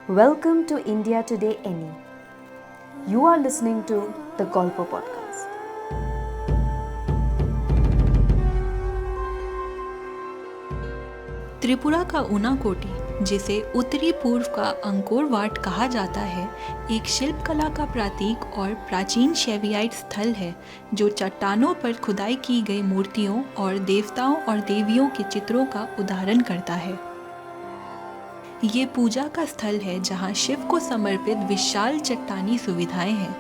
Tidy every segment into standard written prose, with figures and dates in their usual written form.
Welcome to India Today Any. You are listening to the Golpo Podcast. Tripura का ऊनाकोटी, जिसे उत्तरी पूर्व का अंकोर वाट कहा जाता है, एक शिल्पकला का प्रतीक और प्राचीन शैवियाइट स्थल है जो चट्टानों पर खुदाई की गई मूर्तियों और देवताओं और देवियों के चित्रों का उदाहरण करता है। ये पूजा का स्थल है जहाँ शिव को समर्पित विशाल चट्टानी सुविधाएं हैं।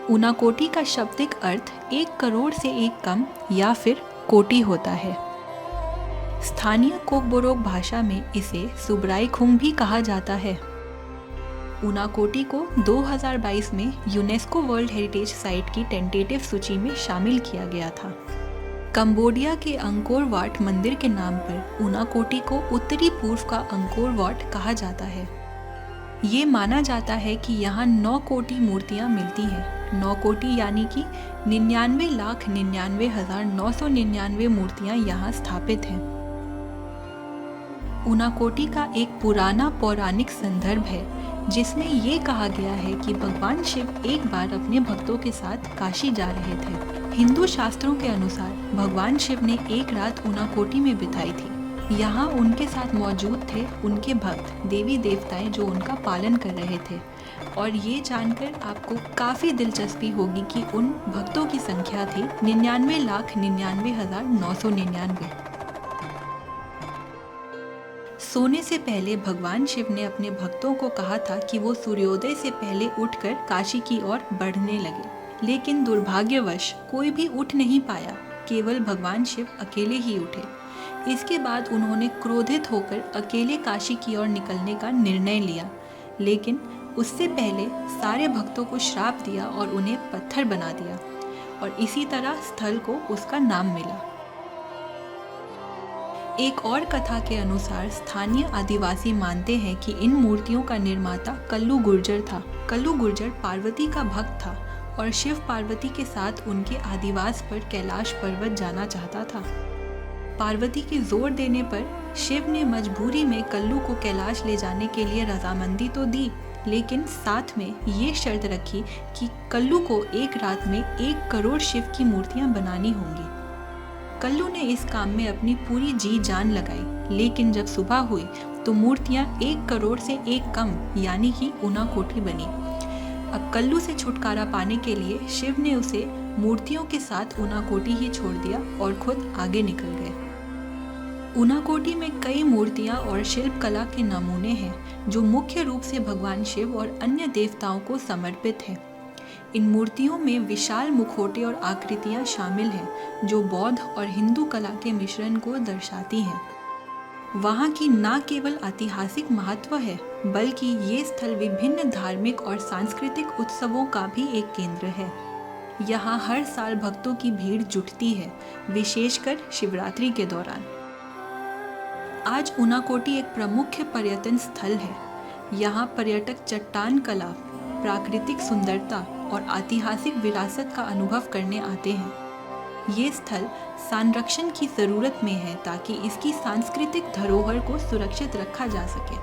ऊनाकोटी का शाब्दिक अर्थ 1 करोड़ से एक कम या फिर कोटि होता है। स्थानीय कोकबोरोक भाषा में इसे सुब्राईखुंग भी कहा जाता है। ऊनाकोटी को 2022 में यूनेस्को वर्ल्ड हेरिटेज साइट की टेंटेटिव सूची में शामिल किया गया था। कंबोडिया के अंकोर वाट मंदिर के नाम पर ऊनाकोटी को उत्तरी पूर्व का अंकोर वाट कहा जाता है। ये माना जाता है कि यहाँ 9 कोटि मूर्तियाँ मिलती हैं। 9 कोटि यानी कि 99,99,999 मूर्तियाँ यहाँ स्थापित हैं। ऊनाकोटी का एक पुराना पौराणिक संदर्भ है जिसमें ये कहा गया है कि भगवान शिव एक बार अपने भक्तों के साथ काशी जा रहे थे। हिंदू शास्त्रों के अनुसार भगवान शिव ने एक रात ऊनाकोटी में बिताई थी। यहाँ उनके साथ मौजूद थे उनके भक्त देवी देवताएं जो उनका पालन कर रहे थे। और ये जानकर आपको काफ़ी दिलचस्पी होगी कि उन भक्तों की संख्या थी 99,99,999। सोने से पहले भगवान शिव ने अपने भक्तों को कहा था कि वो सूर्योदय से पहले उठकर काशी की ओर बढ़ने लगे, लेकिन दुर्भाग्यवश कोई भी उठ नहीं पाया, केवल भगवान शिव अकेले ही उठे। इसके बाद उन्होंने क्रोधित होकर अकेले काशी की ओर निकलने का निर्णय लिया, लेकिन उससे पहले सारे भक्तों को श्राप दिया और उन्हें पत्थर बना दिया, और इसी तरह स्थल को उसका नाम मिला। एक और कथा के अनुसार स्थानीय आदिवासी मानते हैं कि इन मूर्तियों का निर्माता कल्लू गुर्जर था। कल्लू गुर्जर पार्वती का भक्त था और शिव पार्वती के साथ उनके आदिवास पर कैलाश पर्वत जाना चाहता था। पार्वती के जोर देने पर शिव ने मजबूरी में कल्लू को कैलाश ले जाने के लिए रजामंदी तो दी, लेकिन साथ में ये शर्त रखी कि कल्लू को एक रात में 1 करोड़ शिव की मूर्तियां बनानी होंगी। कल्लू ने इस काम में अपनी पूरी जी जान लगाई, लेकिन जब सुबह हुई तो मूर्तियां 1 करोड़ से एक कम यानी कि ऊनाकोटी बनी। अब कल्लू से छुटकारा पाने के लिए शिव ने उसे मूर्तियों के साथ ऊनाकोटी ही छोड़ दिया और खुद आगे निकल गए। ऊनाकोटी में कई मूर्तियां और शिल्पकला के नमूने हैं जो मुख्य रूप से भगवान शिव और अन्य देवताओं को समर्पित हैं। इन मूर्तियों में विशाल मुखौटे और आकृतियां शामिल हैं जो बौद्ध और हिंदू कला के मिश्रण को दर्शाती हैं। वहाँ की न केवल ऐतिहासिक महत्व है, बल्कि ये स्थल विभिन्न धार्मिक और सांस्कृतिक उत्सवों का भी एक केंद्र है। यहाँ हर साल भक्तों की भीड़ जुटती है, विशेषकर शिवरात्रि के दौरान। आज ऊनाकोटी एक प्रमुख पर्यटन स्थल है। यहाँ पर्यटक चट्टान कला, प्राकृतिक सुंदरता और ऐतिहासिक विरासत का अनुभव करने आते हैं। ये स्थल संरक्षण की ज़रूरत में है ताकि इसकी सांस्कृतिक धरोहर को सुरक्षित रखा जा सके।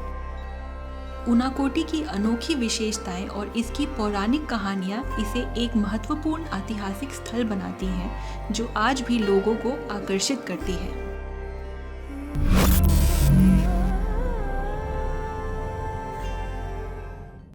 ऊनाकोटी की अनोखी विशेषताएं और इसकी पौराणिक कहानियां इसे एक महत्वपूर्ण ऐतिहासिक स्थल बनाती हैं जो आज भी लोगों को आकर्षित करती है।